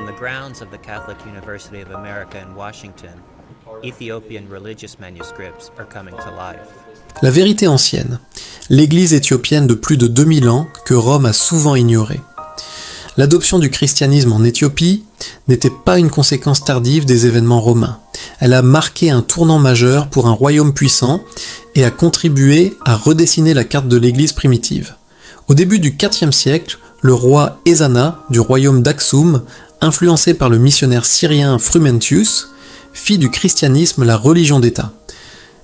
On the grounds of the Catholic University of America in Washington, Ethiopian religious manuscripts are coming to life. La vérité ancienne, l'Église éthiopienne de plus de 2000 ans que Rome a souvent ignorée. L'adoption du christianisme en Éthiopie n'était pas une conséquence tardive des événements romains. Elle a marqué un tournant majeur pour un royaume puissant et a contribué à redessiner la carte de l'Église primitive. Au début du IVe siècle, le roi Ezana du royaume d'Aksum, influencé par le missionnaire syrien Frumentius, fit du christianisme la religion d'État.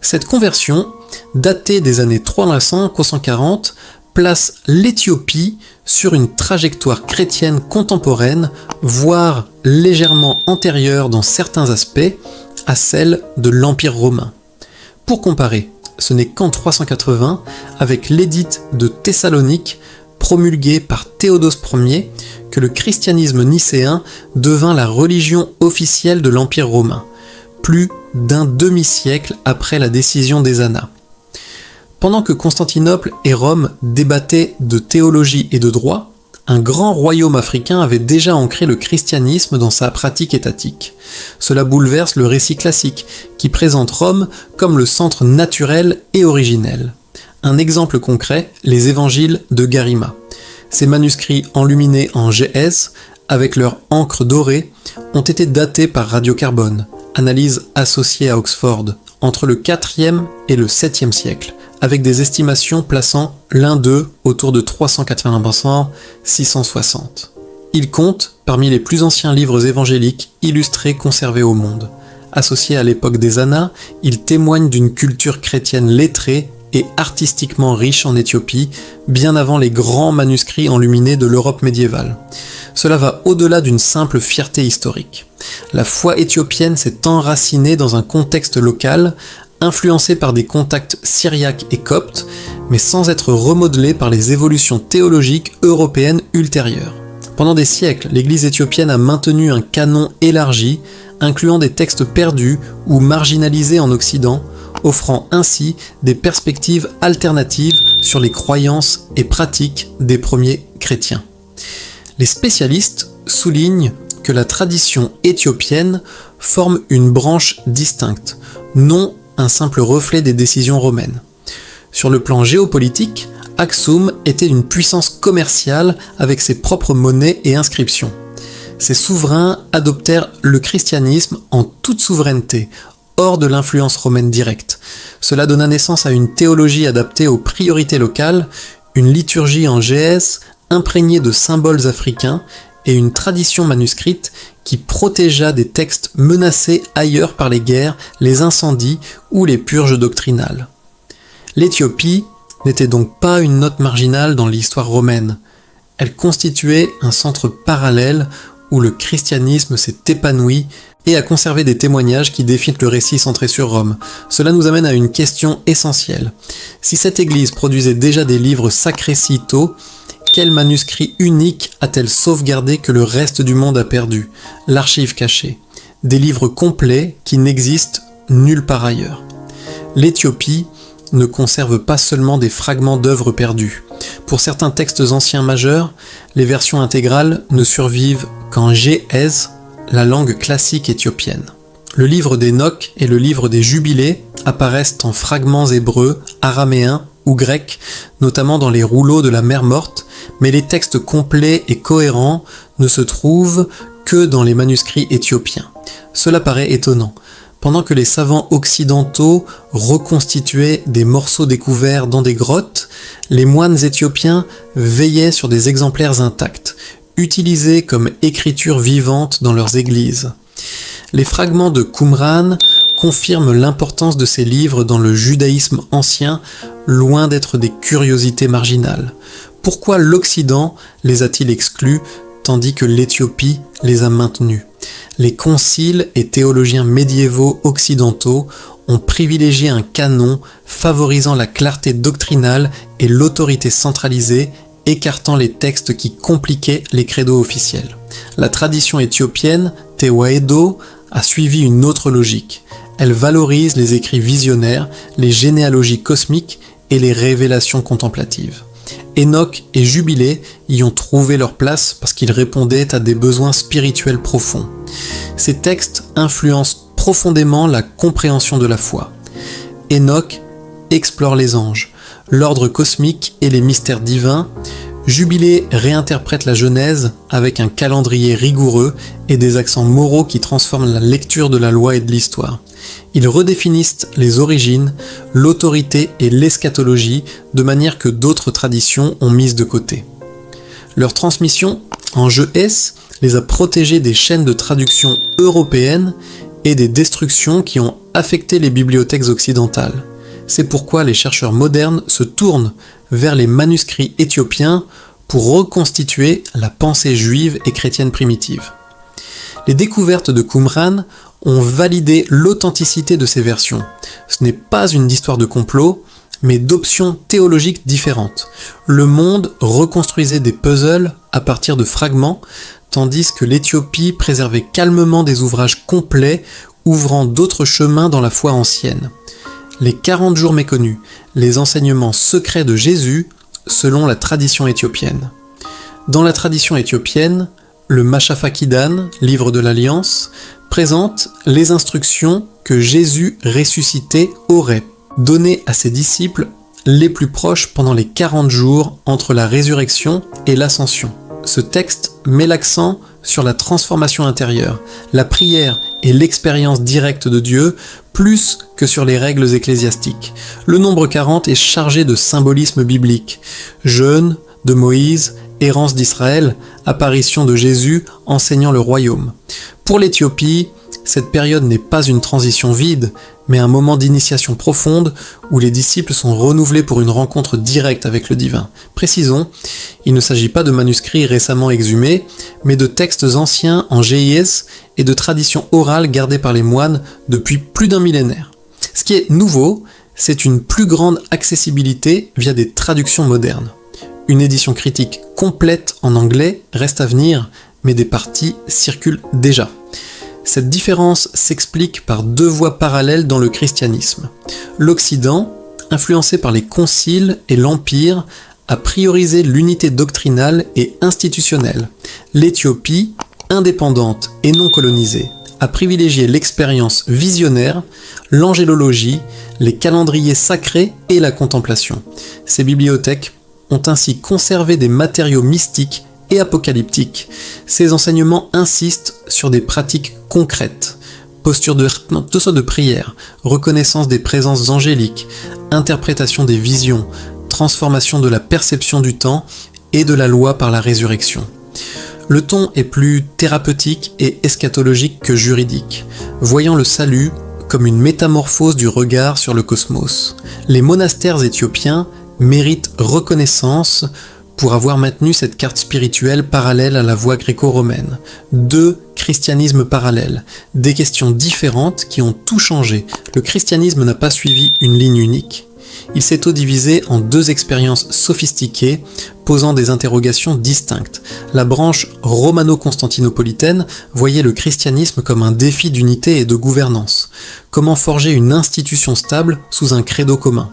Cette conversion, datée des années 300-440, place l'Éthiopie sur une trajectoire chrétienne contemporaine, voire légèrement antérieure dans certains aspects à celle de l'Empire romain. Pour comparer, ce n'est qu'en 380, avec l'édit de Thessalonique, promulgué par Théodose Ier, que le christianisme nicéen devint la religion officielle de l'Empire romain, plus d'un demi-siècle après la décision d'Ezana. Pendant que Constantinople et Rome débattaient de théologie et de droit, un grand royaume africain avait déjà ancré le christianisme dans sa pratique étatique. Cela bouleverse le récit classique, qui présente Rome comme le centre naturel et originel. Un exemple concret, les évangiles de Garima. Ces manuscrits enluminés en GS, avec leur encre dorée, ont été datés par radiocarbone, analyse associée à Oxford, entre le 4e et le 7e siècle, avec des estimations plaçant l'un d'eux autour de 380-660. Il compte parmi les plus anciens livres évangéliques illustrés conservés au monde. Associé à l'époque des Annas, il témoigne d'une culture chrétienne lettrée et artistiquement riche en Éthiopie, bien avant les grands manuscrits enluminés de l'Europe médiévale. Cela va au-delà d'une simple fierté historique. La foi éthiopienne s'est enracinée dans un contexte local, influencé par des contacts syriaques et coptes, mais sans être remodelé par les évolutions théologiques européennes ultérieures. Pendant des siècles, l'Église éthiopienne a maintenu un canon élargi, incluant des textes perdus ou marginalisés en Occident, offrant ainsi des perspectives alternatives sur les croyances et pratiques des premiers chrétiens. Les spécialistes soulignent que la tradition éthiopienne forme une branche distincte, non un simple reflet des décisions romaines. Sur le plan géopolitique, Aksum était une puissance commerciale avec ses propres monnaies et inscriptions. Ses souverains adoptèrent le christianisme en toute souveraineté, hors de l'influence romaine directe. Cela donna naissance à une théologie adaptée aux priorités locales, une liturgie en GS imprégnée de symboles africains et une tradition manuscrite qui protégea des textes menacés ailleurs par les guerres, les incendies ou les purges doctrinales. L'Éthiopie n'était donc pas une note marginale dans l'histoire romaine. Elle constituait un centre parallèle où le christianisme s'est épanoui et a conservé des témoignages qui défient le récit centré sur Rome. Cela nous amène à une question essentielle. Si cette église produisait déjà des livres sacrés si tôt, quel manuscrit unique a-t-elle sauvegardé que le reste du monde a perdu? L'archive cachée. Des livres complets qui n'existent nulle part ailleurs. L'Éthiopie ne conserve pas seulement des fragments d'œuvres perdues. Pour certains textes anciens majeurs, les versions intégrales ne survivent qu'en Ge'ez, la langue classique éthiopienne. Le livre d'Enoch et le livre des Jubilés apparaissent en fragments hébreux, araméens ou grecs, notamment dans les rouleaux de la Mer Morte, mais les textes complets et cohérents ne se trouvent que dans les manuscrits éthiopiens. Cela paraît étonnant. Pendant que les savants occidentaux reconstituaient des morceaux découverts dans des grottes, les moines éthiopiens veillaient sur des exemplaires intacts, utilisés comme écriture vivante dans leurs églises. Les fragments de Qumran confirment l'importance de ces livres dans le judaïsme ancien, loin d'être des curiosités marginales. Pourquoi l'Occident les a-t-il exclus, tandis que l'Éthiopie les a maintenus? Les conciles et théologiens médiévaux occidentaux ont privilégié un canon favorisant la clarté doctrinale et l'autorité centralisée, écartant les textes qui compliquaient les credos officiels. La tradition éthiopienne, Tewahedo, a suivi une autre logique. Elle valorise les écrits visionnaires, les généalogies cosmiques et les révélations contemplatives. Enoch et Jubilé y ont trouvé leur place parce qu'ils répondaient à des besoins spirituels profonds. Ces textes influencent profondément la compréhension de la foi. Enoch explore les anges, l'ordre cosmique et les mystères divins. Jubilé réinterprète la Genèse avec un calendrier rigoureux et des accents moraux qui transforment la lecture de la loi et de l'histoire. Ils redéfinissent les origines, l'autorité et l'eschatologie de manière que d'autres traditions ont mises de côté. Leur transmission en jeu S les a protégés des chaînes de traduction européennes et des destructions qui ont affecté les bibliothèques occidentales. C'est pourquoi les chercheurs modernes se tournent vers les manuscrits éthiopiens pour reconstituer la pensée juive et chrétienne primitive. Les découvertes de Qumran ont validé l'authenticité de ces versions. Ce n'est pas une histoire de complot, mais d'options théologiques différentes. Le monde reconstruisait des puzzles à partir de fragments, tandis que l'Éthiopie préservait calmement des ouvrages complets ouvrant d'autres chemins dans la foi ancienne. Les 40 jours méconnus, les enseignements secrets de Jésus selon la tradition éthiopienne. Dans la tradition éthiopienne, le Mashafakidan, livre de l'Alliance, présente les instructions que Jésus ressuscité aurait données à ses disciples les plus proches pendant les 40 jours entre la résurrection et l'ascension. Ce texte met l'accent sur la transformation intérieure, la prière et l'expérience directe de Dieu, plus que sur les règles ecclésiastiques. Le nombre 40 est chargé de symbolisme biblique. Jeûne de Moïse, errance d'Israël, apparition de Jésus enseignant le royaume. Pour l'Éthiopie, cette période n'est pas une transition vide, mais un moment d'initiation profonde où les disciples sont renouvelés pour une rencontre directe avec le divin. Précisons, il ne s'agit pas de manuscrits récemment exhumés, mais de textes anciens en GIS et de traditions orales gardées par les moines depuis plus d'un millénaire. Ce qui est nouveau, c'est une plus grande accessibilité via des traductions modernes. Une édition critique complète en anglais reste à venir, mais des parties circulent déjà. Cette différence s'explique par deux voies parallèles dans le christianisme. L'Occident, influencé par les conciles et l'Empire, a priorisé l'unité doctrinale et institutionnelle. L'Éthiopie, indépendante et non colonisée, a privilégié l'expérience visionnaire, l'angélologie, les calendriers sacrés et la contemplation. Ces bibliothèques ont ainsi conservé des matériaux mystiques et apocalyptiques. Ces enseignements insistent sur des pratiques concrètes, posture de prière, reconnaissance des présences angéliques, interprétation des visions, transformation de la perception du temps et de la loi par la résurrection. Le ton est plus thérapeutique et eschatologique que juridique, voyant le salut comme une métamorphose du regard sur le cosmos. Les monastères éthiopiens méritent reconnaissance pour avoir maintenu cette carte spirituelle parallèle à la voie gréco-romaine. Deux christianismes parallèles, des questions différentes qui ont tout changé. Le christianisme n'a pas suivi une ligne unique. Il s'est divisé en deux expériences sophistiquées, posant des interrogations distinctes. La branche romano-constantinopolitaine voyait le christianisme comme un défi d'unité et de gouvernance. Comment forger une institution stable sous un credo commun ?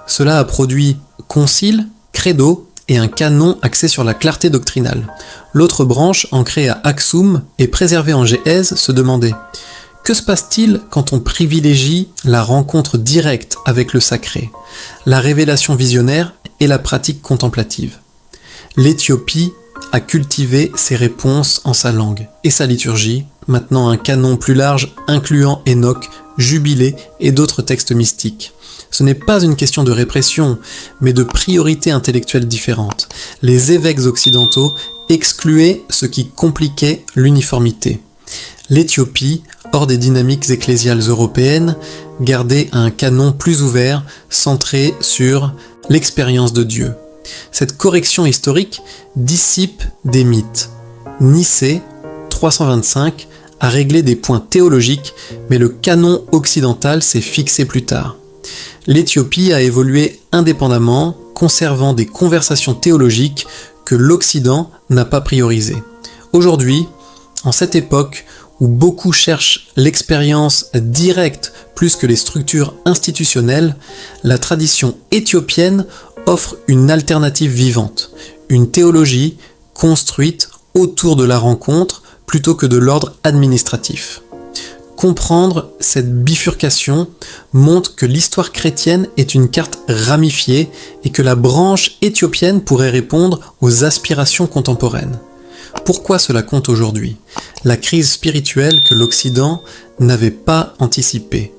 Cela a produit concile, credo et un canon axé sur la clarté doctrinale. L'autre branche, ancrée à Aksum et préservée en Géhèse, se demandait « Que se passe-t-il quand on privilégie la rencontre directe avec le sacré, la révélation visionnaire et la pratique contemplative ?» L'Éthiopie a cultivé ses réponses en sa langue et sa liturgie, maintenant un canon plus large incluant Enoch, Jubilé et d'autres textes mystiques. Ce n'est pas une question de répression, mais de priorités intellectuelles différentes. Les évêques occidentaux excluaient ce qui compliquait l'uniformité. L'Éthiopie, hors des dynamiques ecclésiales européennes, gardait un canon plus ouvert, centré sur l'expérience de Dieu. Cette correction historique dissipe des mythes. Nicée, 325, a réglé des points théologiques, mais le canon occidental s'est fixé plus tard. L'Éthiopie a évolué indépendamment, conservant des conversations théologiques que l'Occident n'a pas priorisées. Aujourd'hui, en cette époque où beaucoup cherchent l'expérience directe plus que les structures institutionnelles, la tradition éthiopienne offre une alternative vivante, une théologie construite autour de la rencontre plutôt que de l'ordre administratif. Comprendre cette bifurcation montre que l'histoire chrétienne est une carte ramifiée et que la branche éthiopienne pourrait répondre aux aspirations contemporaines. Pourquoi cela compte aujourd'hui ? La crise spirituelle que l'Occident n'avait pas anticipée.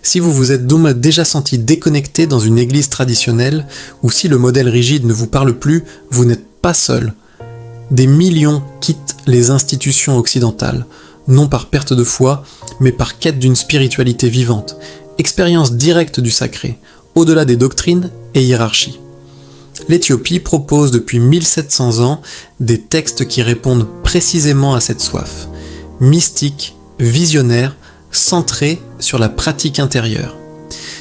Si vous vous êtes donc déjà senti déconnecté dans une église traditionnelle, ou si le modèle rigide ne vous parle plus, vous n'êtes pas seul. Des millions quittent les institutions occidentales, non par perte de foi, mais par quête d'une spiritualité vivante, expérience directe du sacré, au-delà des doctrines et hiérarchies. L'Éthiopie propose depuis 1700 ans des textes qui répondent précisément à cette soif, mystiques, visionnaires, centrés sur la pratique intérieure.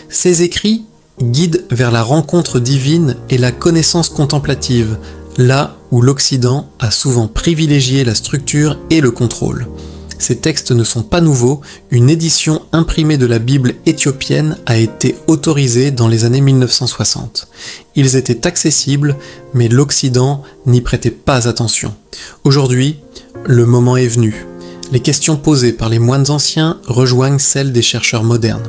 Ces écrits guident vers la rencontre divine et la connaissance contemplative, là où l'Occident a souvent privilégié la structure et le contrôle. Ces textes ne sont pas nouveaux, une édition imprimée de la Bible éthiopienne a été autorisée dans les années 1960. Ils étaient accessibles, mais l'Occident n'y prêtait pas attention. Aujourd'hui, le moment est venu. Les questions posées par les moines anciens rejoignent celles des chercheurs modernes.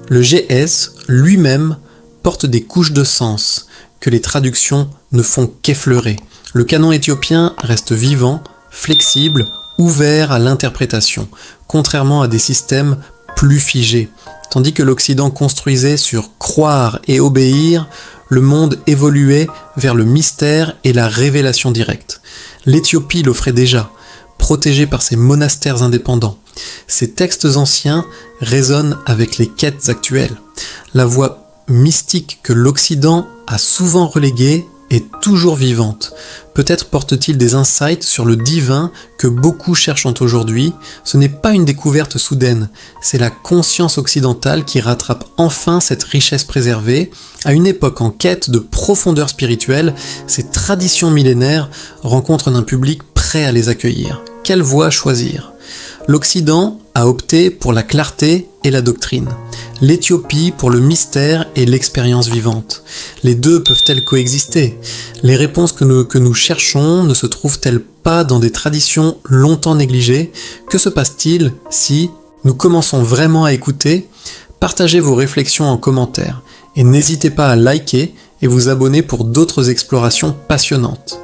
Le GS lui-même porte des couches de sens que les traductions ne font qu'effleurer. Le canon éthiopien reste vivant, flexible, ouvert à l'interprétation, contrairement à des systèmes plus figés. Tandis que l'Occident construisait sur croire et obéir, le monde évoluait vers le mystère et la révélation directe. L'Éthiopie l'offrait déjà, protégée par ses monastères indépendants. Ces textes anciens résonnent avec les quêtes actuelles. La voie mystique que l'Occident a souvent reléguée est toujours vivante. Peut-être porte-t-il des insights sur le divin que beaucoup cherchent aujourd'hui. Ce n'est pas une découverte soudaine, c'est la conscience occidentale qui rattrape enfin cette richesse préservée. À une époque en quête de profondeur spirituelle, ces traditions millénaires rencontrent un public prêt à les accueillir. Quelle voie choisir ? L'Occident a opté pour la clarté et la doctrine. L'Éthiopie pour le mystère et l'expérience vivante. Les deux peuvent-elles coexister ? Les réponses que nous cherchons ne se trouvent-elles pas dans des traditions longtemps négligées ? Que se passe-t-il si nous commençons vraiment à écouter ? Partagez vos réflexions en commentaire et n'hésitez pas à liker et vous abonner pour d'autres explorations passionnantes.